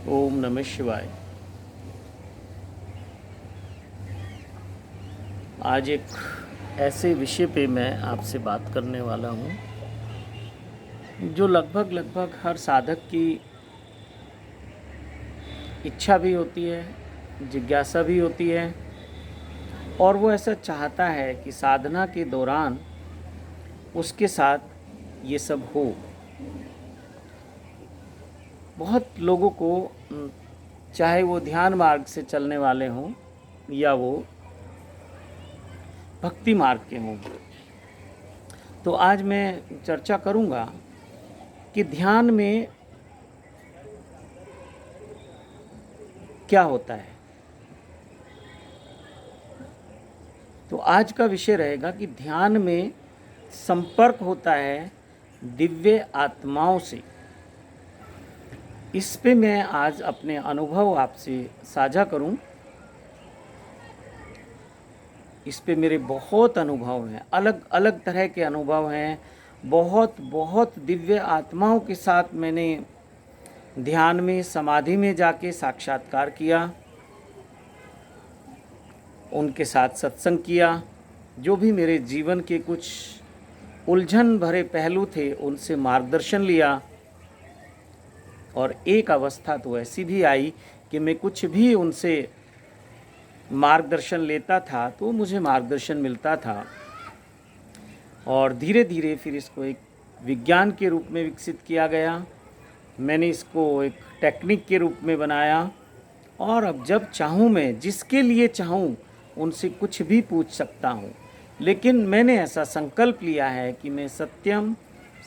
ओम नमः शिवाय। आज एक ऐसे विषय पे मैं आपसे बात करने वाला हूँ जो लगभग लगभग हर साधक की इच्छा भी होती है, जिज्ञासा भी होती है और वो ऐसा चाहता है कि साधना के दौरान उसके साथ ये सब हो। बहुत लोगों को चाहे वो ध्यान मार्ग से चलने वाले हों या वो भक्ति मार्ग के हों, तो आज मैं चर्चा करूँगा कि ध्यान में क्या होता है। तो आज का विषय रहेगा कि ध्यान में संपर्क होता है दिव्य आत्माओं से। इस पे मैं आज अपने अनुभव आपसे साझा करूं। इस पे मेरे बहुत अनुभव हैं, अलग अलग तरह के अनुभव हैं। बहुत बहुत दिव्य आत्माओं के साथ मैंने ध्यान में, समाधि में जाके साक्षात्कार किया, उनके साथ सत्संग किया। जो भी मेरे जीवन के कुछ उलझन भरे पहलू थे उनसे मार्गदर्शन लिया। और एक अवस्था तो ऐसी भी आई कि मैं कुछ भी उनसे मार्गदर्शन लेता था तो मुझे मार्गदर्शन मिलता था। और धीरे धीरे फिर इसको एक विज्ञान के रूप में विकसित किया गया। मैंने इसको एक टेक्निक के रूप में बनाया और अब जब चाहूँ, मैं जिसके लिए चाहूँ उनसे कुछ भी पूछ सकता हूँ। लेकिन मैंने ऐसा संकल्प लिया है कि मैं सत्यम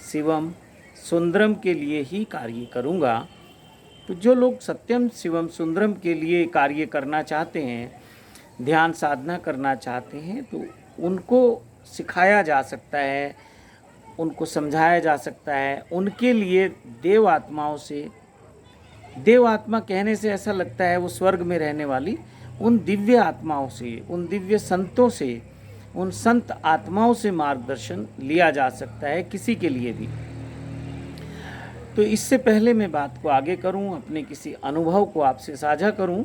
शिवम सुंदरम के लिए ही कार्य करूँगा। तो जो लोग सत्यम शिवम सुंदरम के लिए कार्य करना चाहते हैं, ध्यान साधना करना चाहते हैं, तो उनको सिखाया जा सकता है, उनको समझाया जा सकता है। उनके लिए देव आत्माओं से, देव आत्मा कहने से ऐसा लगता है वो स्वर्ग में रहने वाली, उन दिव्य आत्माओं से, उन दिव्य संतों से, उन संत आत्माओं से मार्गदर्शन लिया जा सकता है, किसी के लिए भी। तो इससे पहले मैं बात को आगे करूं, अपने किसी अनुभव को आपसे साझा करूं,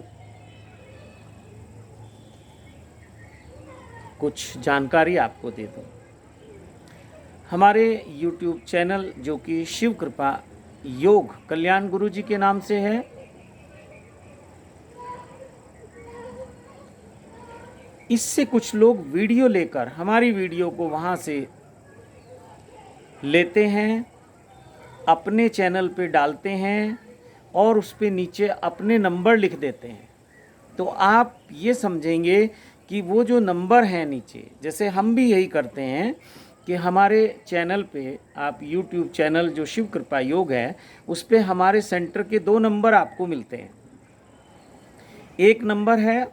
कुछ जानकारी आपको दे दूं। हमारे YouTube चैनल जो कि शिव कृपा योग कल्याण गुरु जी के नाम से है, इससे कुछ लोग वीडियो लेकर हमारी वीडियो को वहाँ से लेते हैं, अपने चैनल पे डालते हैं और उस पे नीचे अपने नंबर लिख देते हैं। तो आप ये समझेंगे कि वो जो नंबर हैं नीचे, जैसे हम भी यही करते हैं कि हमारे चैनल पे, आप YouTube चैनल जो शिव कृपा योग है, उस पे हमारे सेंटर के 2 नंबर आपको मिलते हैं। एक नंबर है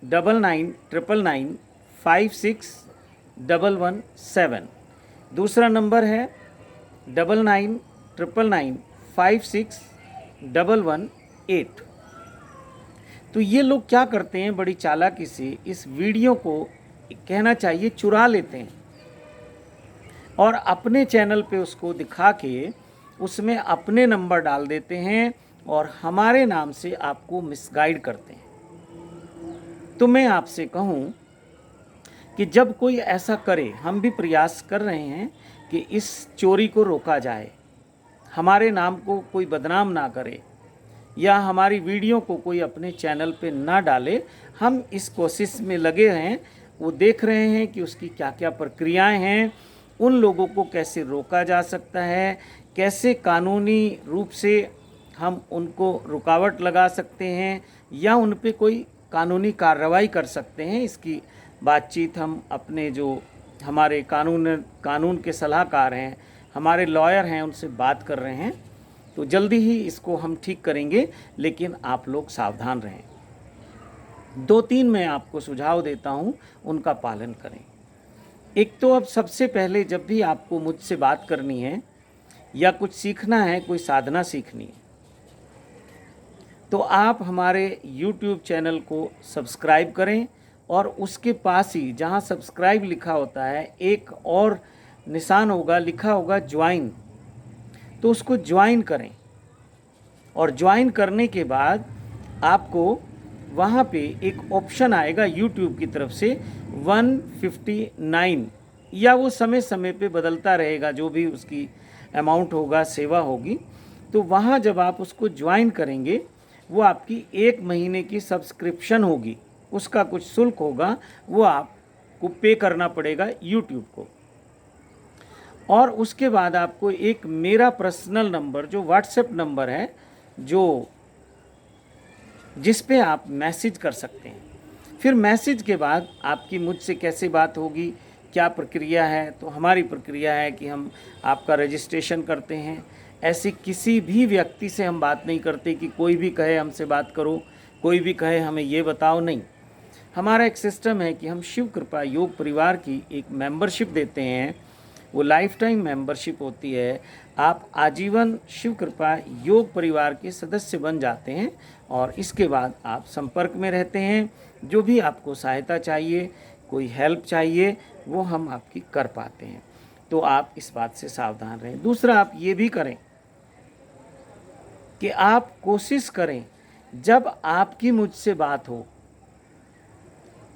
9999956117। दूसरा नंबर है 9999956118। तो ये लोग क्या करते हैं, बड़ी चालाकी से इस वीडियो को, कहना चाहिए, चुरा लेते हैं और अपने चैनल पे उसको दिखा के उसमें अपने नंबर डाल देते हैं और हमारे नाम से आपको मिसगाइड करते हैं। तो मैं आपसे कहूँ कि जब कोई ऐसा करे, हम भी प्रयास कर रहे हैं कि इस चोरी को रोका जाए, हमारे नाम को कोई बदनाम ना करे या हमारी वीडियो को कोई अपने चैनल पे ना डाले। हम इस कोशिश में लगे हैं, वो देख रहे हैं कि उसकी क्या क्या प्रक्रियाएं हैं, उन लोगों को कैसे रोका जा सकता है, कैसे कानूनी रूप से हम उनको रुकावट लगा सकते हैं या उन पे कोई कानूनी कार्रवाई कर सकते हैं। इसकी बातचीत हम अपने जो हमारे कानून के सलाहकार हैं, हमारे लॉयर हैं, उनसे बात कर रहे हैं। तो जल्दी ही इसको हम ठीक करेंगे, लेकिन आप लोग सावधान रहें। 2-3 मैं आपको सुझाव देता हूं, उनका पालन करें। एक तो अब सबसे पहले जब भी आपको मुझसे बात करनी है या कुछ सीखना है, कोई साधना सीखनी है, तो आप हमारे YouTube चैनल को सब्सक्राइब करें और उसके पास ही जहां सब्सक्राइब लिखा होता है एक और निशान होगा, लिखा होगा ज्वाइन, तो उसको ज्वाइन करें। और ज्वाइन करने के बाद आपको वहाँ पे एक ऑप्शन आएगा यूट्यूब की तरफ से 159, या वो समय समय पे बदलता रहेगा, जो भी उसकी अमाउंट होगा, सेवा होगी। तो वहाँ जब आप उसको ज्वाइन करेंगे, वो आपकी 1 महीने की सब्सक्रिप्शन होगी, उसका कुछ शुल्क होगा, वो आपको पे करना पड़ेगा यूट्यूब को। और उसके बाद आपको एक मेरा पर्सनल नंबर, जो व्हाट्सएप नंबर है, जिस पे आप मैसेज कर सकते हैं। फिर मैसेज के बाद आपकी मुझसे कैसे बात होगी, क्या प्रक्रिया है, तो हमारी प्रक्रिया है कि हम आपका रजिस्ट्रेशन करते हैं। ऐसे किसी भी व्यक्ति से हम बात नहीं करते कि कोई भी कहे हमसे बात करो, कोई भी कहे हमें ये बताओ, नहीं। हमारा एक सिस्टम है कि हम शिव कृपा योग परिवार की एक मेंबरशिप देते हैं। वो लाइफ टाइम मेंबरशिप होती है। आप आजीवन शिव कृपा योग परिवार के सदस्य बन जाते हैं और इसके बाद आप संपर्क में रहते हैं। जो भी आपको सहायता चाहिए, कोई हेल्प चाहिए, वो हम आपकी कर पाते हैं। तो आप इस बात से सावधान रहें। दूसरा, आप ये भी करें कि आप कोशिश करें, जब आपकी मुझसे बात हो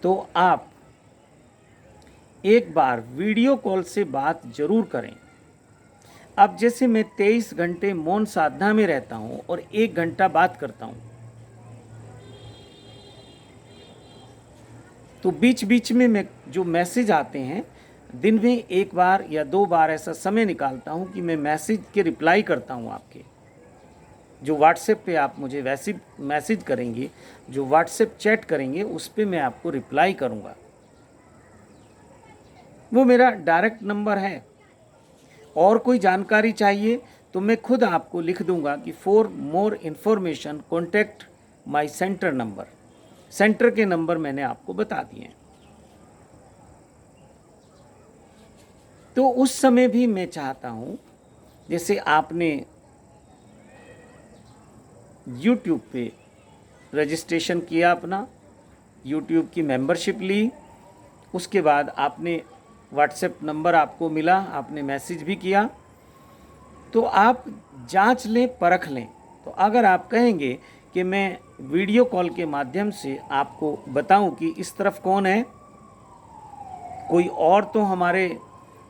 तो आप एक बार वीडियो कॉल से बात जरूर करें। अब जैसे मैं 23 घंटे मौन साधना में रहता हूं और 1 घंटा बात करता हूं, तो बीच बीच में मैं जो मैसेज आते हैं, दिन में 1 बार या 2 बार ऐसा समय निकालता हूं कि मैं मैसेज के रिप्लाई करता हूं। आपके जो व्हाट्सएप पे आप मुझे वैसे मैसेज करेंगे, जो व्हाट्सएप चैट करेंगे, उस पर मैं आपको रिप्लाई करूंगा। वो मेरा डायरेक्ट नंबर है। और कोई जानकारी चाहिए तो मैं खुद आपको लिख दूंगा कि for more information contact my centre number. Centre के नंबर मैंने आपको बता दिए हैं। तो उस समय भी मैं चाहता हूं, जैसे आपने YouTube पे रजिस्ट्रेशन किया, अपना YouTube की मेंबरशिप ली, उसके बाद आपने व्हाट्सएप नंबर आपको मिला, आपने मैसेज भी किया, तो आप जांच लें, परख लें। तो अगर आप कहेंगे कि मैं वीडियो कॉल के माध्यम से आपको बताऊं कि इस तरफ कौन है, कोई और तो हमारे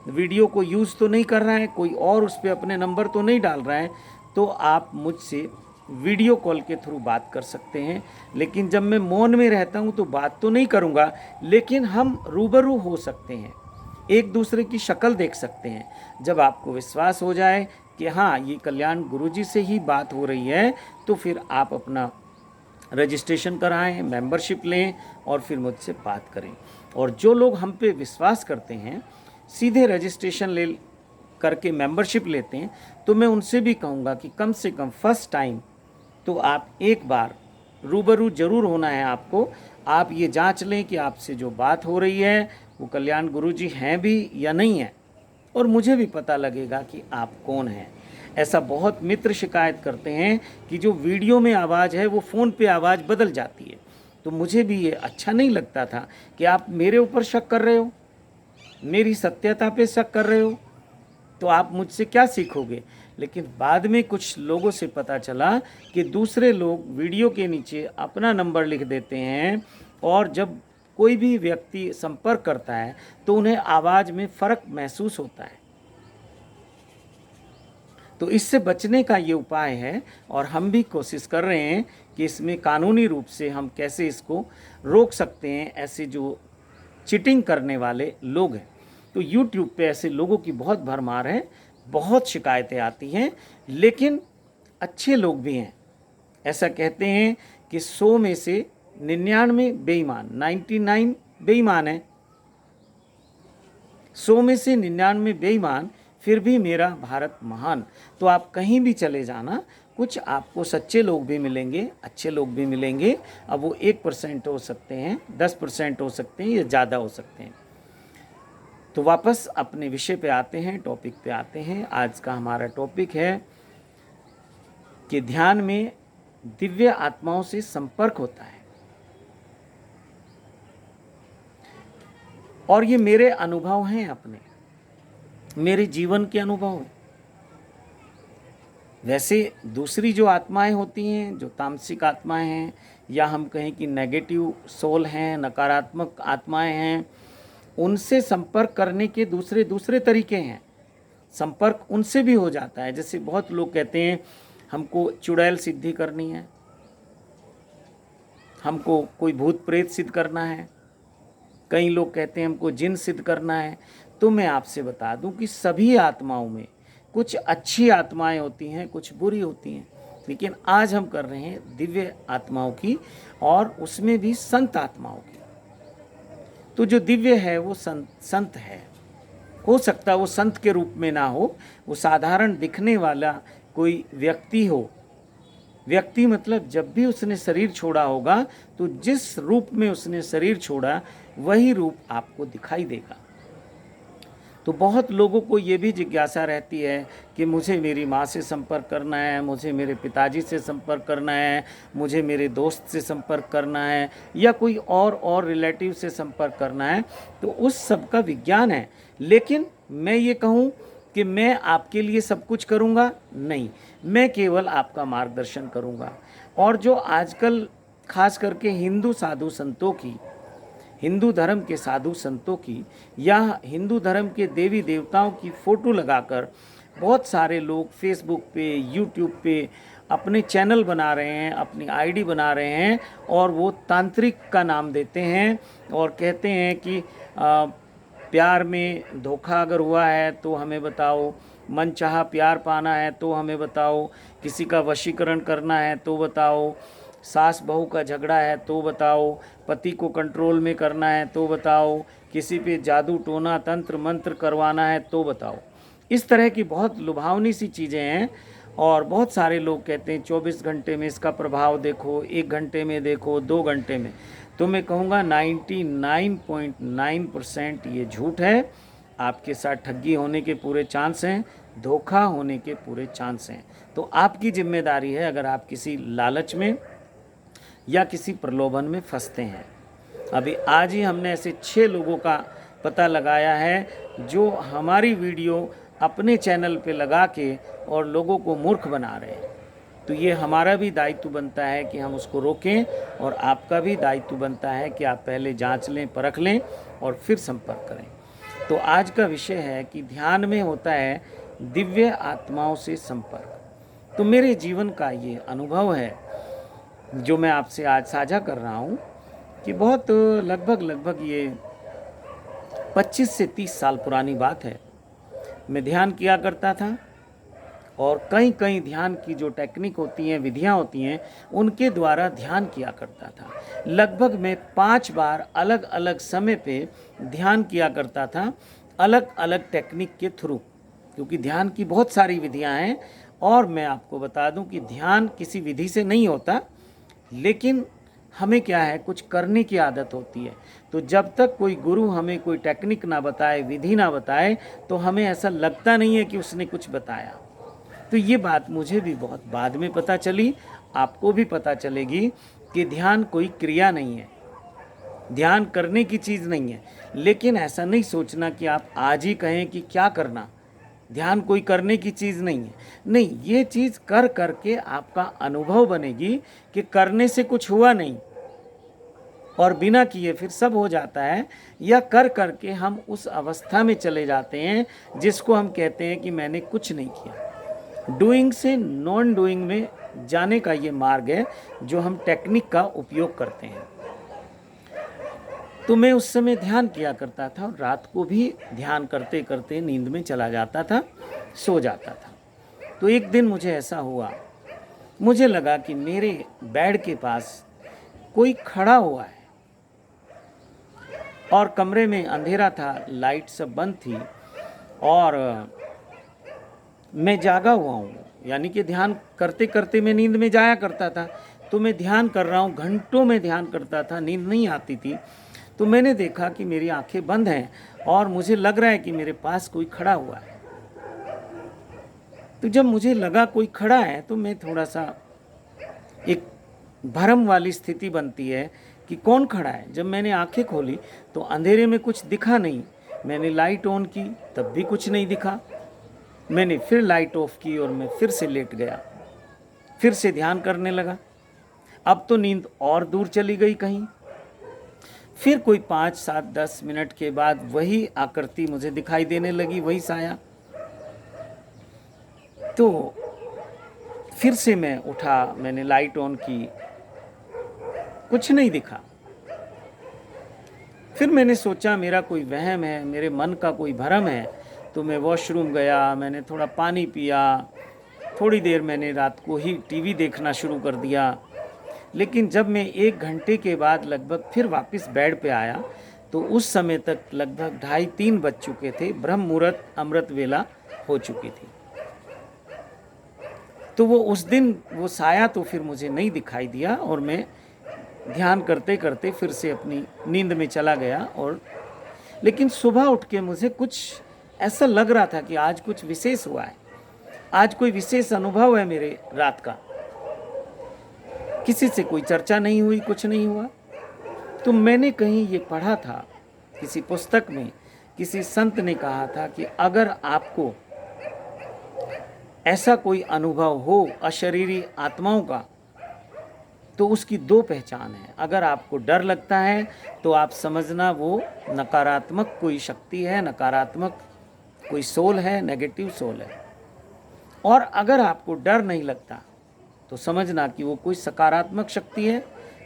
वीडियो को यूज़ तो नहीं कर रहा है, कोई और उस पर अपने नंबर तो नहीं डाल रहा है, तो आप मुझसे वीडियो कॉल के थ्रू बात कर सकते हैं। लेकिन जब मैं मौन में रहता हूं तो बात तो नहीं करूंगा, लेकिन हम रूबरू हो सकते हैं, एक दूसरे की शक्ल देख सकते हैं। जब आपको विश्वास हो जाए कि हाँ, ये कल्याण गुरुजी से ही बात हो रही है, तो फिर आप अपना रजिस्ट्रेशन कराएं, मेंबरशिप लें और फिर मुझसे बात करें। और जो लोग हम पे विश्वास करते हैं, सीधे रजिस्ट्रेशन ले करके मेंबरशिप लेते हैं, तो मैं उनसे भी कहूँगा कि कम से कम फर्स्ट टाइम तो आप एक बार रूबरू जरूर होना है आपको। आप ये जांच लें कि आपसे जो बात हो रही है वो कल्याण गुरुजी हैं भी या नहीं है, और मुझे भी पता लगेगा कि आप कौन हैं। ऐसा बहुत मित्र शिकायत करते हैं कि जो वीडियो में आवाज़ है वो फ़ोन पे आवाज़ बदल जाती है। तो मुझे भी ये अच्छा नहीं लगता था कि आप मेरे ऊपर शक कर रहे हो, मेरी सत्यता पे शक कर रहे हो, तो आप मुझसे क्या सीखोगे। लेकिन बाद में कुछ लोगों से पता चला कि दूसरे लोग वीडियो के नीचे अपना नंबर लिख देते हैं, और जब कोई भी व्यक्ति संपर्क करता है तो उन्हें आवाज़ में फ़र्क महसूस होता है। तो इससे बचने का ये उपाय है, और हम भी कोशिश कर रहे हैं कि इसमें कानूनी रूप से हम कैसे इसको रोक सकते हैं, ऐसे जो चीटिंग करने वाले लोग हैं। तो YouTube पे ऐसे लोगों की बहुत भरमार है, बहुत शिकायतें आती हैं, लेकिन अच्छे लोग भी हैं। ऐसा कहते हैं कि 100 में से 99 बेईमान, 99 बेईमान है, 100 में से 99 बेईमान, फिर भी मेरा भारत महान। तो आप कहीं भी चले जाना, कुछ आपको सच्चे लोग भी मिलेंगे, अच्छे लोग भी मिलेंगे। अब वो 1% हो सकते हैं, 10% हो सकते हैं, या ज़्यादा हो सकते हैं। तो वापस अपने विषय पे आते हैं, टॉपिक पे आते हैं। आज का हमारा टॉपिक है कि ध्यान में दिव्य आत्माओं से संपर्क होता है। और ये मेरे अनुभव हैं, अपने मेरे जीवन के अनुभव हैं। वैसे दूसरी जो आत्माएं होती हैं, जो तामसिक आत्माएं हैं, या हम कहें कि नेगेटिव सोल हैं, नकारात्मक आत्माएं हैं, उनसे संपर्क करने के दूसरे दूसरे तरीके हैं। संपर्क उनसे भी हो जाता है। जैसे बहुत लोग कहते हैं हमको चुड़ैल सिद्धि करनी है, हमको कोई भूत प्रेत सिद्ध करना है, कई लोग कहते हैं हमको जिन सिद्ध करना है। तो मैं आपसे बता दूं कि सभी आत्माओं में कुछ अच्छी आत्माएं होती हैं, कुछ बुरी होती हैं, लेकिन आज हम कर रहे हैं दिव्य आत्माओं की, और उसमें भी संत आत्माओं की। तो जो दिव्य है वो संत है। हो सकता है वो संत के रूप में ना हो, वो साधारण दिखने वाला कोई व्यक्ति हो। व्यक्ति मतलब जब भी उसने शरीर छोड़ा होगा तो जिस रूप में उसने शरीर छोड़ा वही रूप आपको दिखाई देगा। तो बहुत लोगों को ये भी जिज्ञासा रहती है कि मुझे मेरी माँ से संपर्क करना है, मुझे मेरे पिताजी से संपर्क करना है, मुझे मेरे दोस्त से संपर्क करना है, या कोई और रिलेटिव से संपर्क करना है। तो उस सब का विज्ञान है। लेकिन मैं ये कहूँ कि मैं आपके लिए सब कुछ करूँगा, नहीं, मैं केवल आपका मार्गदर्शन करूँगा। और जो आजकल खास करके हिंदू साधु संतों की, हिंदू धर्म के साधु संतों की, या हिंदू धर्म के देवी देवताओं की फ़ोटो लगाकर बहुत सारे लोग फेसबुक पे, यूट्यूब पे अपने चैनल बना रहे हैं, अपनी आईडी बना रहे हैं, और वो तांत्रिक का नाम देते हैं और कहते हैं कि प्यार में धोखा अगर हुआ है तो हमें बताओ, मनचाहा प्यार पाना है तो हमें बताओ, किसी का वशीकरण करना है तो बताओ, सास बहू का झगड़ा है तो बताओ, पति को कंट्रोल में करना है तो बताओ, किसी पे जादू टोना तंत्र मंत्र करवाना है तो बताओ। इस तरह की बहुत लुभावनी सी चीज़ें हैं। और बहुत सारे लोग कहते हैं 24 घंटे में इसका प्रभाव देखो, 1 घंटे में देखो, 2 घंटे में। तो मैं कहूँगा 99.9% ये झूठ है। आपके साथ ठगी होने के पूरे चांस हैं, धोखा होने के पूरे चांस हैं। तो आपकी जिम्मेदारी है, अगर आप किसी लालच में या किसी प्रलोभन में फंसते हैं। अभी आज ही हमने ऐसे 6 लोगों का पता लगाया है जो हमारी वीडियो अपने चैनल पे लगा के और लोगों को मूर्ख बना रहे हैं। तो ये हमारा भी दायित्व बनता है कि हम उसको रोकें, और आपका भी दायित्व बनता है कि आप पहले जांच लें, परख लें और फिर संपर्क करें। तो आज का विषय है कि ध्यान में होता है दिव्य आत्माओं से संपर्क। तो मेरे जीवन का ये अनुभव है जो मैं आपसे आज साझा कर रहा हूँ कि बहुत लगभग ये 25 से 30 साल पुरानी बात है। मैं ध्यान किया करता था, और कई ध्यान की जो टेक्निक होती हैं, विधियाँ होती हैं, उनके द्वारा ध्यान किया करता था। लगभग मैं 5 बार अलग अलग समय पे ध्यान किया करता था, अलग अलग टेक्निक के थ्रू, क्योंकि ध्यान की बहुत सारी विधियाँ हैं। और मैं आपको बता दूं कि ध्यान किसी विधि से नहीं होता, लेकिन हमें क्या है, कुछ करने की आदत होती है। तो जब तक कोई गुरु हमें कोई टेक्निक ना बताए, विधि ना बताए, तो हमें ऐसा लगता नहीं है कि उसने कुछ बताया। तो ये बात मुझे भी बहुत बाद में पता चली, आपको भी पता चलेगी कि ध्यान कोई क्रिया नहीं है, ध्यान करने की चीज़ नहीं है। लेकिन ऐसा नहीं सोचना कि आप आज ही कहें कि क्या करना, ध्यान कोई करने की चीज़ नहीं है। नहीं, ये चीज़ कर करके आपका अनुभव बनेगी कि करने से कुछ हुआ नहीं, और बिना किए फिर सब हो जाता है। या कर करके हम उस अवस्था में चले जाते हैं जिसको हम कहते हैं कि मैंने कुछ नहीं किया। डूइंग से नॉन डूइंग में जाने का ये मार्ग है जो हम टेक्निक का उपयोग करते हैं। तो मैं उस समय ध्यान किया करता था, और रात को भी ध्यान करते करते नींद में चला जाता था, सो जाता था। तो एक दिन मुझे ऐसा हुआ, मुझे लगा कि मेरे बेड के पास कोई खड़ा हुआ है, और कमरे में अंधेरा था, लाइट सब बंद थी, और मैं जागा हुआ हूँ, यानी कि ध्यान करते करते मैं नींद में जाया करता था। तो मैं ध्यान कर रहा हूँ, घंटों में ध्यान करता था, नींद नहीं आती थी। तो मैंने देखा कि मेरी आंखें बंद हैं, और मुझे लग रहा है कि मेरे पास कोई खड़ा हुआ है। तो जब मुझे लगा कोई खड़ा है, तो मैं थोड़ा सा, एक भ्रम वाली स्थिति बनती है कि कौन खड़ा है। जब मैंने आंखें खोली तो अंधेरे में कुछ दिखा नहीं, मैंने लाइट ऑन की तब भी कुछ नहीं दिखा। मैंने फिर लाइट ऑफ की और मैं फिर से लेट गया, फिर से ध्यान करने लगा। अब तो नींद और दूर चली गई कहीं। फिर कोई 5, 7, 10 मिनट के बाद वही आकृति मुझे दिखाई देने लगी, वही साया। तो फिर से मैं उठा, मैंने लाइट ऑन की, कुछ नहीं दिखा। फिर मैंने सोचा मेरा कोई वहम है, मेरे मन का कोई भ्रम है। तो मैं वॉशरूम गया, मैंने थोड़ा पानी पिया, थोड़ी देर मैंने रात को ही टीवी देखना शुरू कर दिया। लेकिन जब मैं 1 घंटे के बाद लगभग फिर वापस बेड पे आया तो उस समय तक लगभग 2:30-3 बज चुके थे, ब्रह्म मुहूर्त अमृत वेला हो चुकी थी। तो वो उस दिन वो साया तो फिर मुझे नहीं दिखाई दिया और मैं ध्यान करते करते फिर से अपनी नींद में चला गया। और लेकिन सुबह उठ के मुझे कुछ ऐसा लग रहा था कि आज कुछ विशेष हुआ है, आज कोई विशेष अनुभव है मेरे रात का। किसी से कोई चर्चा नहीं हुई, कुछ नहीं हुआ। तो मैंने कहीं ये पढ़ा था किसी पुस्तक में, किसी संत ने कहा था कि अगर आपको ऐसा कोई अनुभव हो अशरीरी आत्माओं का तो उसकी 2 पहचान है। अगर आपको डर लगता है तो आप समझना वो नकारात्मक कोई शक्ति है, नकारात्मक कोई सोल है, नेगेटिव सोल है। और अगर आपको डर नहीं लगता तो समझना कि वो कोई सकारात्मक शक्ति है,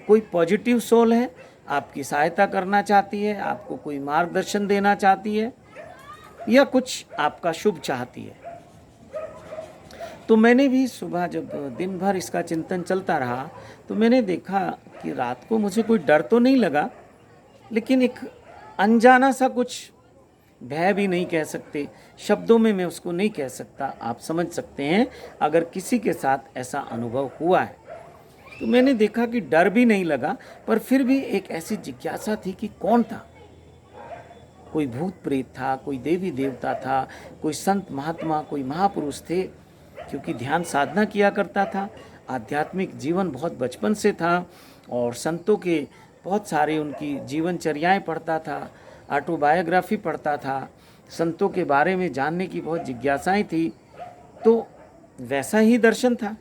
कोई पॉजिटिव सोल है, आपकी सहायता करना चाहती है, आपको कोई मार्गदर्शन देना चाहती है या कुछ आपका शुभ चाहती है। तो मैंने भी सुबह जब दिन भर इसका चिंतन चलता रहा तो मैंने देखा कि रात को मुझे कोई डर तो नहीं लगा, लेकिन एक अनजाना सा कुछ, भय भी नहीं कह सकते, शब्दों में मैं उसको नहीं कह सकता, आप समझ सकते हैं अगर किसी के साथ ऐसा अनुभव हुआ है। तो मैंने देखा कि डर भी नहीं लगा, पर फिर भी एक ऐसी जिज्ञासा थी कि कौन था। कोई भूत प्रेत था, कोई देवी देवता था, कोई संत महात्मा, कोई महापुरुष थे, क्योंकि ध्यान साधना किया करता था, आध्यात्मिक जीवन बहुत बचपन से था और संतों के बहुत सारे उनकी जीवनचर्याएं पढ़ता था, ऑटोबायोग्राफी पढ़ता था, संतों के बारे में जानने की बहुत जिज्ञासाएं थी। तो वैसा ही दर्शन था।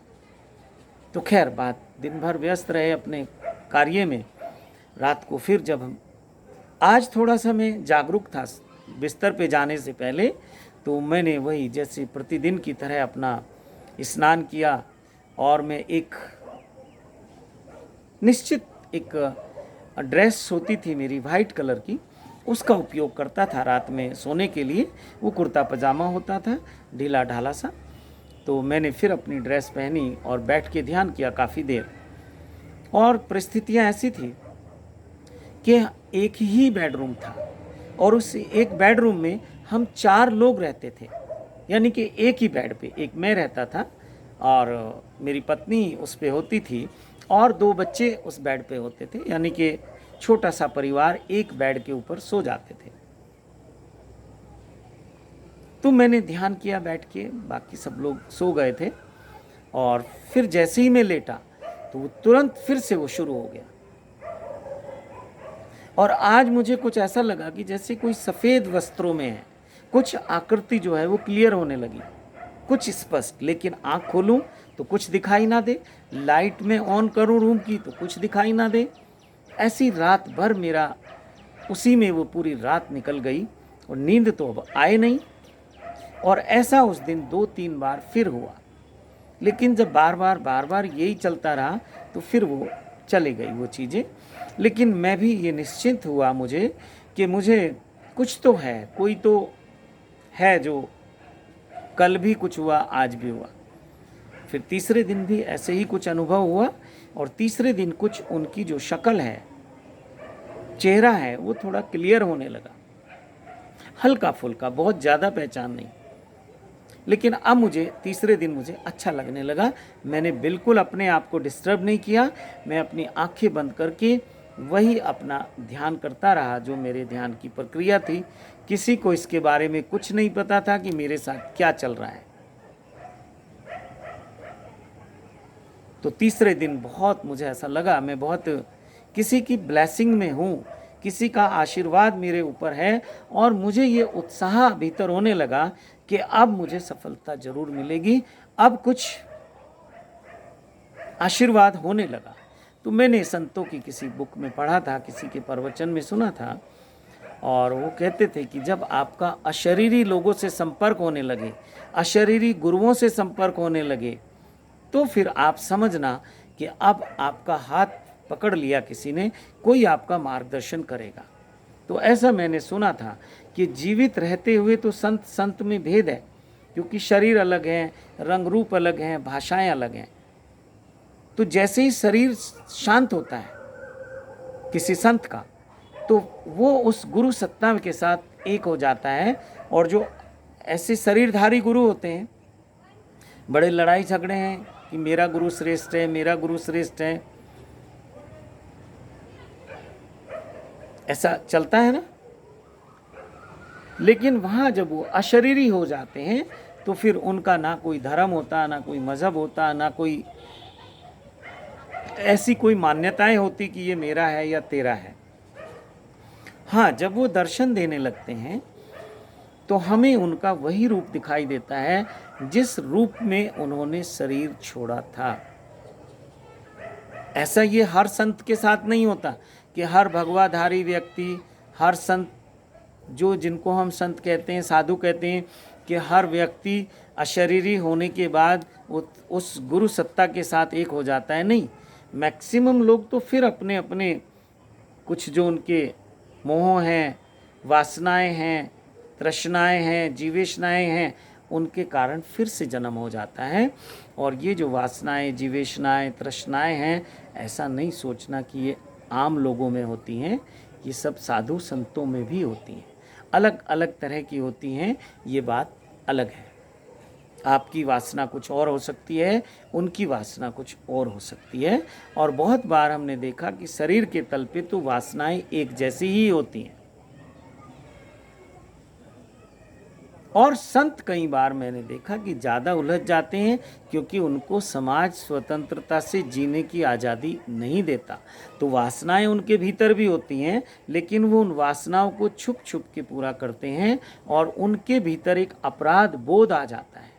तो खैर बात, दिन भर व्यस्त रहे अपने कार्य में। रात को फिर जब हम, आज थोड़ा सा मैं जागरूक था बिस्तर पे जाने से पहले, तो मैंने वही जैसे प्रतिदिन की तरह अपना स्नान किया और मैं एक निश्चित एक ड्रेस होती थी मेरी वाइट कलर की, उसका उपयोग करता था रात में सोने के लिए। वो कुर्ता पजामा होता था, ढीला ढाला सा। तो मैंने फिर अपनी ड्रेस पहनी और बैठ के ध्यान किया काफ़ी देर। और परिस्थितियाँ ऐसी थी कि एक ही बेडरूम था और उस एक बेडरूम में हम 4 लोग रहते थे, यानी कि एक ही बेड पे, एक मैं रहता था और मेरी पत्नी उस पे होती थी और 2 बच्चे उस बेड पे होते थे, यानी कि छोटा सा परिवार एक बेड के ऊपर सो जाते थे। तो मैंने ध्यान किया बैठ के, बाकी सब लोग सो गए थे और फिर जैसे ही मैं लेटा तो वो तुरंत फिर से वो शुरू हो गया। और आज मुझे कुछ ऐसा लगा कि जैसे कोई सफ़ेद वस्त्रों में है, कुछ आकृति जो है वो क्लियर होने लगी, कुछ स्पष्ट। लेकिन आँख खोलूं तो कुछ दिखाई ना दे, लाइट में ऑन करूं रूम की तो कुछ दिखाई ना दे। ऐसी रात भर मेरा उसी में वो पूरी रात निकल गई और नींद तो अब आए नहीं। और ऐसा उस दिन 2-3 बार फिर हुआ, लेकिन जब बार बार यही चलता रहा तो फिर वो चले गई वो चीज़ें। लेकिन मैं भी ये निश्चिंत हुआ मुझे कि मुझे कुछ तो है, कोई तो है जो कल भी कुछ हुआ, आज भी हुआ। फिर तीसरे दिन भी ऐसे ही कुछ अनुभव हुआ और तीसरे दिन कुछ उनकी जो शक्ल है, चेहरा है, वो थोड़ा क्लियर होने लगा, हल्का फुल्का, बहुत ज़्यादा पहचान नहीं। लेकिन अब मुझे तीसरे दिन मुझे अच्छा लगने लगा। मैंने बिल्कुल अपने आप को डिस्टर्ब नहीं किया, मैं अपनी आंखें बंद करके वही अपना ध्यान करता रहा जो मेरे ध्यान की प्रक्रिया थी। किसी को इसके बारे में कुछ नहीं पता था कि मेरे साथ क्या चल रहा है। तो तीसरे दिन बहुत मुझे ऐसा लगा मैं बहुत किसी की ब्लेसिंग में हूँ, किसी का आशीर्वाद मेरे ऊपर है और मुझे ये उत्साह भीतर होने लगा कि अब मुझे सफलता जरूर मिलेगी, अब कुछ आशीर्वाद होने लगा। तो मैंने संतों की किसी बुक में पढ़ा था, किसी के प्रवचन में सुना था, और वो कहते थे कि जब आपका अशरीरी लोगों से संपर्क होने लगे, अशरीरी गुरुओं से संपर्क होने लगे, तो फिर आप समझना कि अब आपका हाथ पकड़ लिया किसी ने, कोई आपका मार्गदर्शन करेगा। तो ऐसा मैंने सुना था कि जीवित रहते हुए तो संत संत में भेद है, क्योंकि शरीर अलग है, रंग रूप अलग हैं, भाषाएं अलग हैं। तो जैसे ही शरीर शांत होता है किसी संत का, तो वो उस गुरु सत्ता के साथ एक हो जाता है। और जो ऐसे शरीरधारी गुरु होते हैं, बड़े लड़ाई झगड़े हैं कि मेरा गुरु श्रेष्ठ है, मेरा गुरु श्रेष्ठ है, ऐसा चलता है ना। लेकिन वहाँ जब वो अशरीरी हो जाते हैं तो फिर उनका ना कोई धर्म होता, ना कोई मजहब होता, ना कोई ऐसी कोई मान्यताएं होती कि ये मेरा है या तेरा है। हाँ, जब वो दर्शन देने लगते हैं तो हमें उनका वही रूप दिखाई देता है जिस रूप में उन्होंने शरीर छोड़ा था। ऐसा ये हर संत के साथ नहीं होता कि हर भगवाधारी व्यक्ति, हर संत, जो जिनको हम संत कहते हैं, साधु कहते हैं, कि हर व्यक्ति अशरीरी होने के बाद उस गुरु सत्ता के साथ एक हो जाता है। नहीं, मैक्सिमम लोग तो फिर अपने अपने कुछ जो उनके मोह हैं, वासनाएं हैं, तृष्णाएं हैं, जीवेशनाएं हैं, उनके कारण फिर से जन्म हो जाता है। और ये जो वासनाएं, जीवेशनाएं, तृष्णाएं हैं, ऐसा नहीं सोचना कि ये आम लोगों में होती हैं, ये सब साधु संतों में भी होती हैं। अलग अलग तरह की होती हैं, ये बात अलग है। आपकी वासना कुछ और हो सकती है, उनकी वासना कुछ और हो सकती है। और बहुत बार हमने देखा कि शरीर के तल पे तो वासनाएं एक जैसी ही होती हैं। और संत कई बार मैंने देखा कि ज़्यादा उलझ जाते हैं, क्योंकि उनको समाज स्वतंत्रता से जीने की आज़ादी नहीं देता। तो वासनाएं उनके भीतर भी होती हैं, लेकिन वो उन वासनाओं को छुप छुप के पूरा करते हैं, और उनके भीतर एक अपराध बोध आ जाता है।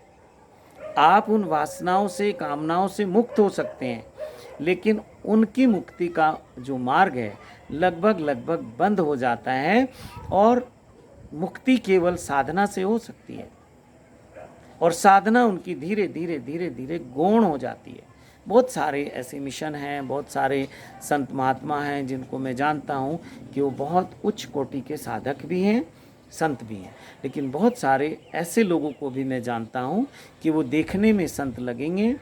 आप उन वासनाओं से, कामनाओं से मुक्त हो सकते हैं, लेकिन उनकी मुक्ति का जो मार्ग है लगभग लगभग बंद हो जाता है। और मुक्ति केवल साधना से हो सकती है, और साधना उनकी धीरे धीरे धीरे धीरे गौण हो जाती है। बहुत सारे ऐसे मिशन हैं, बहुत सारे संत महात्मा हैं जिनको मैं जानता हूँ कि वो बहुत उच्च कोटि के साधक भी हैं, संत भी हैं। लेकिन बहुत सारे ऐसे लोगों को भी मैं जानता हूँ कि वो देखने में संत लगेंगे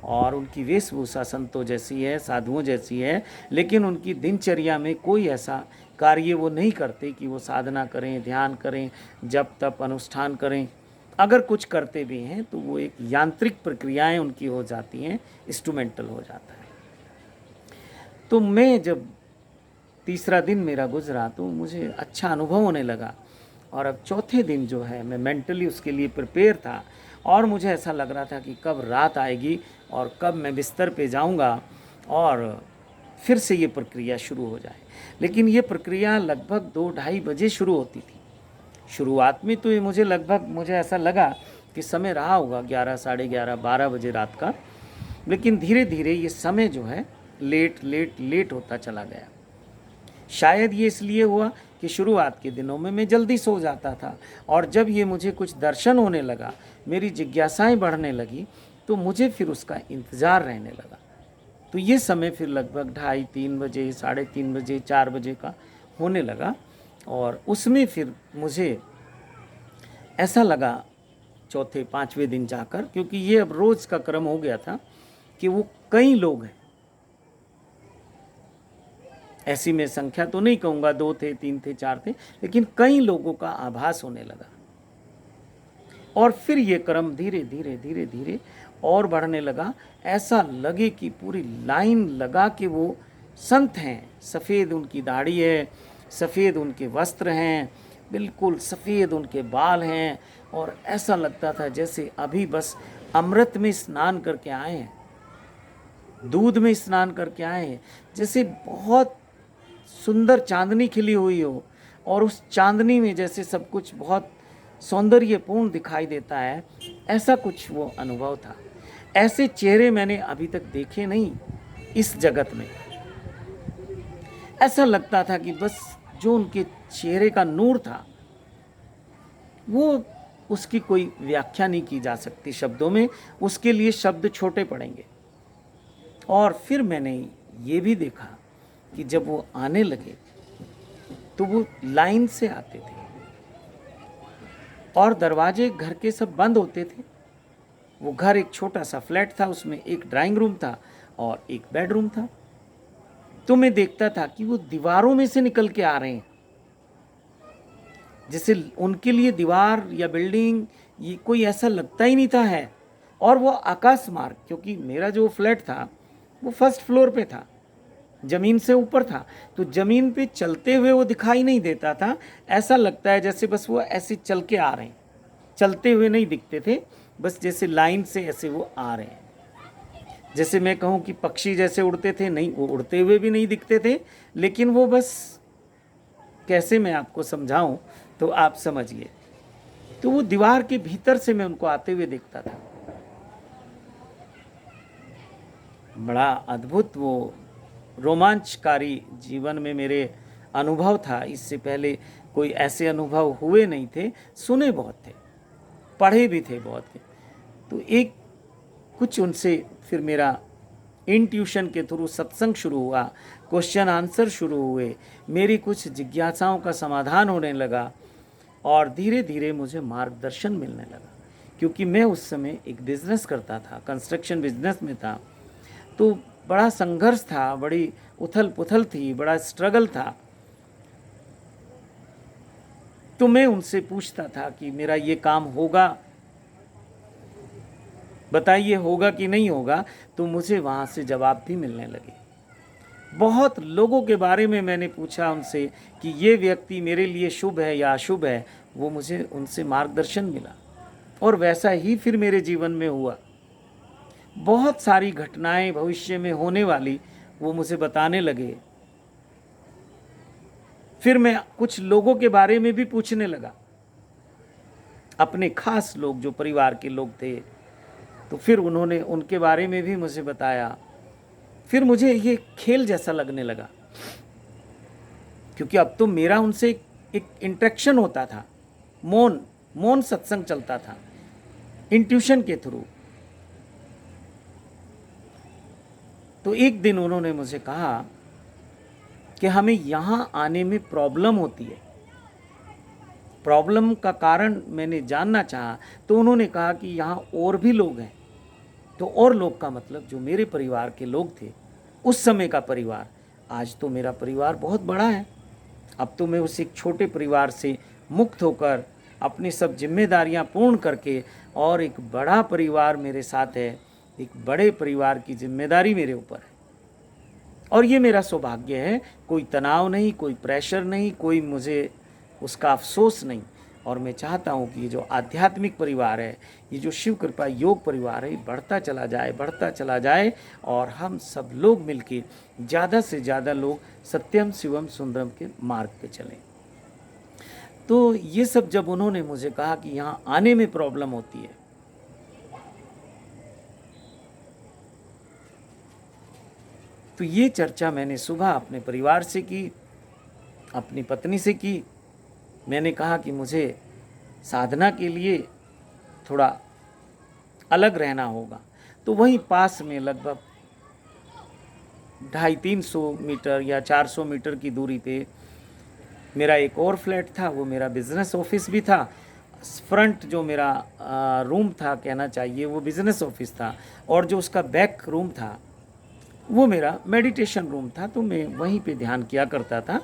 और उनकी वेशभूषा संतों जैसी है, साधुओं जैसी है, लेकिन उनकी दिनचर्या में कोई ऐसा कार्य वो नहीं करते कि वो साधना करें, ध्यान करें, जप तप अनुष्ठान करें। अगर कुछ करते भी हैं तो वो एक यांत्रिक प्रक्रियाएं उनकी हो जाती हैं, इंस्ट्रूमेंटल हो जाता है। तो मैं जब तीसरा दिन मेरा गुजरा तो मुझे अच्छा अनुभव होने लगा, और अब चौथे दिन जो है मैं मेंटली उसके लिए प्रिपेयर था, और मुझे ऐसा लग रहा था कि कब रात आएगी और कब मैं बिस्तर पे जाऊंगा और फिर से ये प्रक्रिया शुरू हो जाए। लेकिन ये प्रक्रिया लगभग 2-2:30 बजे शुरू होती थी। शुरुआत में तो ये मुझे ऐसा लगा कि समय रहा होगा 11, साढ़े 11, 12 बजे रात का, लेकिन धीरे धीरे ये समय जो है लेट होता चला गया। शायद ये इसलिए हुआ कि शुरुआत के दिनों में मैं जल्दी सो जाता था, और जब ये मुझे कुछ दर्शन होने लगा, मेरी जिज्ञासाएं बढ़ने लगी, तो मुझे फिर उसका इंतज़ार रहने लगा। तो ये समय फिर लगभग 2:30, 3 बजे, 3:30 बजे, 4 बजे का होने लगा। और उसमें फिर मुझे ऐसा लगा चौथे 5वें दिन जाकर, क्योंकि ये अब रोज़ का क्रम हो गया था, कि वो कई लोग हैं। ऐसी मैं संख्या तो नहीं कहूँगा 2 थे, 3 थे, 4 थे, लेकिन कई लोगों का आभास होने लगा। और फिर ये क्रम धीरे धीरे और बढ़ने लगा। ऐसा लगे कि पूरी लाइन लगा कि वो संत हैं। सफ़ेद उनकी दाढ़ी है, सफ़ेद उनके वस्त्र हैं, बिल्कुल सफ़ेद उनके बाल हैं, और ऐसा लगता था जैसे अभी बस अमृत में स्नान करके आए हैं, दूध में स्नान करके आए हैं। जैसे बहुत सुंदर चांदनी खिली हुई हो, और उस चांदनी में जैसे सब कुछ बहुत सौंदर्यपूर्ण दिखाई देता है, ऐसा कुछ वो अनुभव था। ऐसे चेहरे मैंने अभी तक देखे नहीं इस जगत में। ऐसा लगता था कि बस जो उनके चेहरे का नूर था, वो उसकी कोई व्याख्या नहीं की जा सकती शब्दों में, उसके लिए शब्द छोटे पड़ेंगे। और फिर मैंने ये भी देखा कि जब वो आने लगे तो वो लाइन से आते थे और दरवाजे घर के सब बंद होते थे। वो घर एक छोटा सा फ्लैट था, उसमें एक ड्राइंग रूम था और एक बेडरूम था। तो मैं देखता था कि वो दीवारों में से निकल के आ रहे हैं, जैसे उनके लिए दीवार या बिल्डिंग ये कोई ऐसा लगता ही नहीं था है। और वो आकाश मार्ग, क्योंकि मेरा जो फ्लैट था वो फर्स्ट फ्लोर पे था, ज़मीन से ऊपर था, तो ज़मीन पे चलते हुए वो दिखाई नहीं देता था। ऐसा लगता है जैसे बस वो ऐसे चल के आ रहे हैं, चलते हुए नहीं दिखते थे, बस जैसे लाइन से ऐसे वो आ रहे हैं। जैसे मैं कहूँ कि पक्षी जैसे उड़ते थे, नहीं, वो उड़ते हुए भी नहीं दिखते थे, लेकिन वो बस, कैसे मैं आपको समझाऊं तो आप समझिए। तो वो दीवार के भीतर से मैं उनको आते हुए देखता था। बड़ा अद्भुत, वो रोमांचकारी जीवन में मेरे अनुभव था। इससे पहले कोई ऐसे अनुभव हुए नहीं थे, सुने बहुत थे, पढ़े भी थे बहुत थे। तो एक कुछ उनसे फिर मेरा इंट्यूशन के थ्रू सत्संग शुरू हुआ, क्वेश्चन आंसर शुरू हुए, मेरी कुछ जिज्ञासाओं का समाधान होने लगा और धीरे धीरे मुझे मार्गदर्शन मिलने लगा। क्योंकि मैं उस समय एक बिज़नेस करता था, कंस्ट्रक्शन बिजनेस में था, तो बड़ा संघर्ष था, बड़ी उथल पुथल थी, बड़ा स्ट्रगल था। तो मैं उनसे पूछता था कि मेरा ये काम होगा, बताइए होगा कि नहीं होगा। तो मुझे वहाँ से जवाब भी मिलने लगे। बहुत लोगों के बारे में मैंने पूछा उनसे कि ये व्यक्ति मेरे लिए शुभ है या अशुभ है, वो मुझे उनसे मार्गदर्शन मिला और वैसा ही फिर मेरे जीवन में हुआ। बहुत सारी घटनाएं भविष्य में होने वाली वो मुझे बताने लगे। फिर मैं कुछ लोगों के बारे में भी पूछने लगा, अपने खास लोग जो परिवार के लोग थे, तो फिर उन्होंने उनके बारे में भी मुझे बताया। फिर मुझे ये खेल जैसा लगने लगा, क्योंकि अब तो मेरा उनसे एक इंटरेक्शन होता था, मौन मौन सत्संग चलता था इंट्यूशन के थ्रू। तो एक दिन उन्होंने मुझे कहा कि हमें यहाँ आने में प्रॉब्लम होती है। प्रॉब्लम का कारण मैंने जानना चाहा, तो उन्होंने कहा कि यहाँ और भी लोग हैं। तो और लोग का मतलब जो मेरे परिवार के लोग थे, उस समय का परिवार। आज तो मेरा परिवार बहुत बड़ा है, अब तो मैं उस एक छोटे परिवार से मुक्त होकर अपनी सब जिम्मेदारियां पूर्ण करके, और एक बड़ा परिवार मेरे साथ है, एक बड़े परिवार की जिम्मेदारी मेरे ऊपर है। और ये मेरा सौभाग्य है, कोई तनाव नहीं, कोई प्रेशर नहीं, कोई मुझे उसका अफसोस नहीं। और मैं चाहता हूँ कि ये जो आध्यात्मिक परिवार है, ये जो शिव कृपा योग परिवार है, बढ़ता चला जाए, बढ़ता चला जाए, और हम सब लोग मिलके ज़्यादा से ज़्यादा लोग सत्यम शिवम सुंदरम के मार्ग पे चलें। तो ये सब जब उन्होंने मुझे कहा कि यहाँ आने में प्रॉब्लम होती है, तो ये चर्चा मैंने सुबह अपने परिवार से की, अपनी पत्नी से की। मैंने कहा कि मुझे साधना के लिए थोड़ा अलग रहना होगा। तो वहीं पास में लगभग 250-300 मीटर या 400 मीटर की दूरी पे मेरा एक और फ्लैट था, वो मेरा बिज़नेस ऑफिस भी था। फ्रंट जो मेरा रूम था, कहना चाहिए वो बिज़नेस ऑफिस था, और जो उसका बैक रूम था वो मेरा मेडिटेशन रूम था। तो मैं वहीं पे ध्यान किया करता था,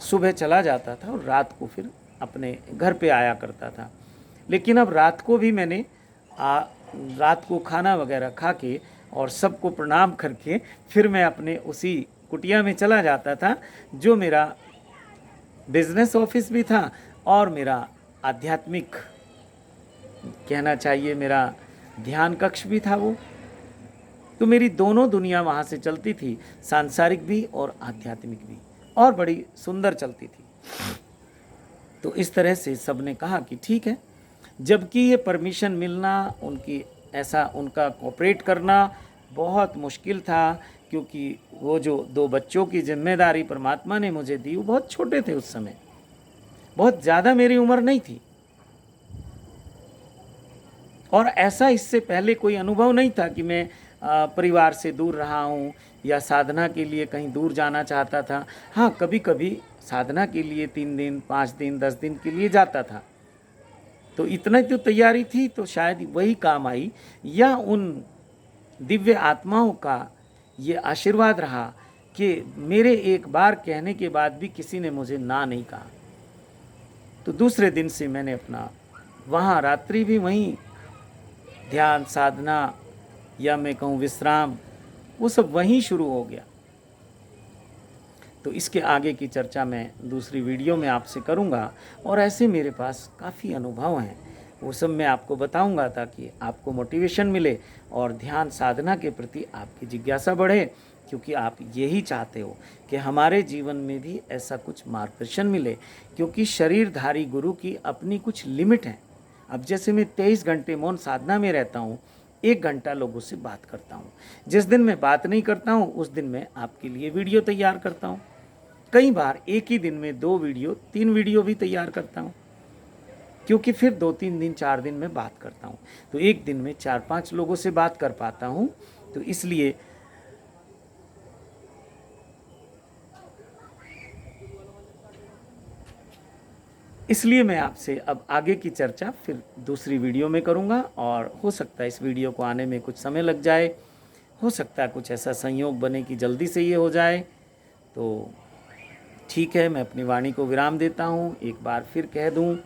सुबह चला जाता था और रात को फिर अपने घर पे आया करता था। लेकिन अब रात को भी मैंने रात को खाना वगैरह खा के और सबको प्रणाम करके फिर मैं अपने उसी कुटिया में चला जाता था, जो मेरा बिजनेस ऑफिस भी था और मेरा आध्यात्मिक, कहना चाहिए मेरा ध्यान कक्ष भी था वो। तो मेरी दोनों दुनिया वहाँ से चलती थी, सांसारिक भी और आध्यात्मिक भी, और बड़ी सुंदर चलती थी। तो इस तरह से सब ने कहा कि ठीक है, जबकि ये परमिशन मिलना, उनकी ऐसा उनका कोऑपरेट करना बहुत मुश्किल था, क्योंकि वो जो 2 बच्चों की जिम्मेदारी परमात्मा ने मुझे दी, वो बहुत छोटे थे उस समय, बहुत ज़्यादा मेरी उम्र नहीं थी, और ऐसा इससे पहले कोई अनुभव नहीं था कि मैं परिवार से दूर रहा हूँ या साधना के लिए कहीं दूर जाना चाहता था। हाँ, कभी कभी साधना के लिए 3 दिन, 5 दिन, 10 दिन के लिए जाता था, तो इतना तो तैयारी थी, तो शायद वही काम आई, या उन दिव्य आत्माओं का ये आशीर्वाद रहा कि मेरे एक बार कहने के बाद भी किसी ने मुझे ना नहीं कहा। तो दूसरे दिन से मैंने अपना वहाँ रात्रि भी वहीं ध्यान, साधना, या मैं कहूँ विश्राम, वो सब वहीं शुरू हो गया। तो इसके आगे की चर्चा मैं दूसरी वीडियो में आपसे करूँगा, और ऐसे मेरे पास काफ़ी अनुभव हैं, वो सब मैं आपको बताऊँगा, ताकि आपको मोटिवेशन मिले और ध्यान साधना के प्रति आपकी जिज्ञासा बढ़े, क्योंकि आप यही चाहते हो कि हमारे जीवन में भी ऐसा कुछ मार्गदर्शन मिले, क्योंकि शरीरधारी गुरु की अपनी कुछ लिमिट है। अब जैसे मैं 23 घंटे मौन साधना में रहता हूँ, 1 घंटा लोगों से बात करता हूँ। जिस दिन मैं बात नहीं करता हूँ, उस दिन मैं आपके लिए वीडियो तैयार करता हूँ। कई बार एक ही दिन में 2 वीडियो, 3 वीडियो भी तैयार करता हूँ, क्योंकि फिर 2-3 दिन, 4 दिन में बात करता हूँ, तो एक दिन में 4-5 लोगों से बात कर पाता हूँ। तो इसलिए मैं आपसे अब आगे की चर्चा फिर दूसरी वीडियो में करूँगा, और हो सकता है इस वीडियो को आने में कुछ समय लग जाए, हो सकता है कुछ ऐसा संयोग बने कि जल्दी से ये हो जाए। तो ठीक है, मैं अपनी वाणी को विराम देता हूँ। एक बार फिर कह दूँ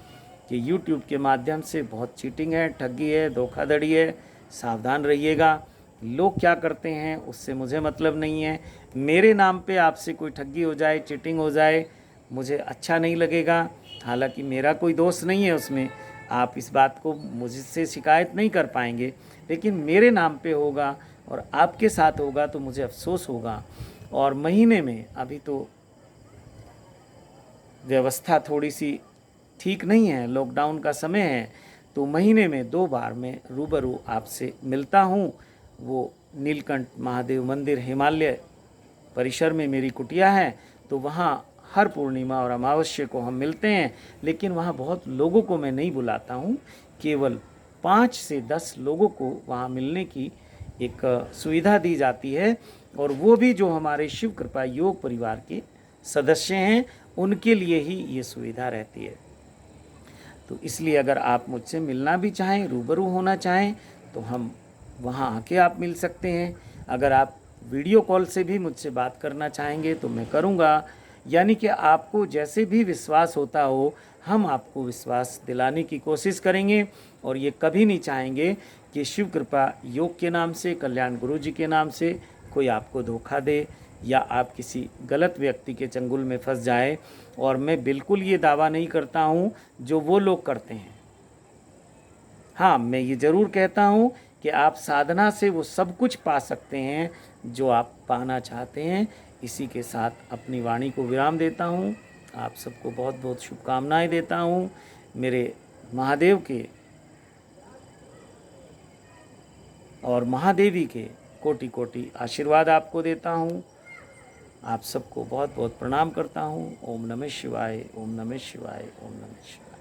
कि YouTube के माध्यम से बहुत चीटिंग है, ठगी है, धोखाधड़ी है, सावधान रहिएगा। लोग क्या करते हैं उससे मुझे मतलब नहीं है। मेरे नाम पे आपसे कोई ठगी हो जाए, चीटिंग हो जाए, मुझे अच्छा नहीं लगेगा। हालांकि मेरा कोई दोष नहीं है उसमें, आप इस बात को मुझसे शिकायत नहीं कर पाएंगे, लेकिन मेरे नाम पे होगा और आपके साथ होगा तो मुझे अफसोस होगा। और महीने में, अभी तो व्यवस्था थोड़ी सी ठीक नहीं है, लॉकडाउन का समय है, तो महीने में 2 बार मैं रूबरू आपसे मिलता हूँ। वो नीलकंठ महादेव मंदिर हिमालय परिसर में मेरी कुटिया है, तो वहाँ हर पूर्णिमा और अमावस्या को हम मिलते हैं। लेकिन वहाँ बहुत लोगों को मैं नहीं बुलाता हूँ, केवल 5 से 10 लोगों को वहाँ मिलने की एक सुविधा दी जाती है, और वो भी जो हमारे शिव कृपा योग परिवार के सदस्य हैं, उनके लिए ही ये सुविधा रहती है। तो इसलिए अगर आप मुझसे मिलना भी चाहें, रूबरू होना चाहें, तो हम वहाँ आके आप मिल सकते हैं। अगर आप वीडियो कॉल से भी मुझसे बात करना चाहेंगे तो मैं करूँगा। यानी कि आपको जैसे भी विश्वास होता हो, हम आपको विश्वास दिलाने की कोशिश करेंगे, और ये कभी नहीं चाहेंगे कि शिव कृपा योग के नाम से, कल्याण गुरु जी के नाम से कोई आपको धोखा दे, या आप किसी गलत व्यक्ति के चंगुल में फंस जाए। और मैं बिल्कुल ये दावा नहीं करता हूँ जो वो लोग करते हैं। हाँ, मैं ये ज़रूर कहता हूँ कि आप साधना से वो सब कुछ पा सकते हैं जो आप पाना चाहते हैं। इसी के साथ अपनी वाणी को विराम देता हूँ। आप सबको बहुत बहुत शुभकामनाएं देता हूँ। मेरे महादेव के और महादेवी के कोटि कोटि आशीर्वाद आपको देता हूँ। आप सबको बहुत बहुत प्रणाम करता हूँ। ओम नमः शिवाय, ओम नमः शिवाय, ओम नमः शिवाय।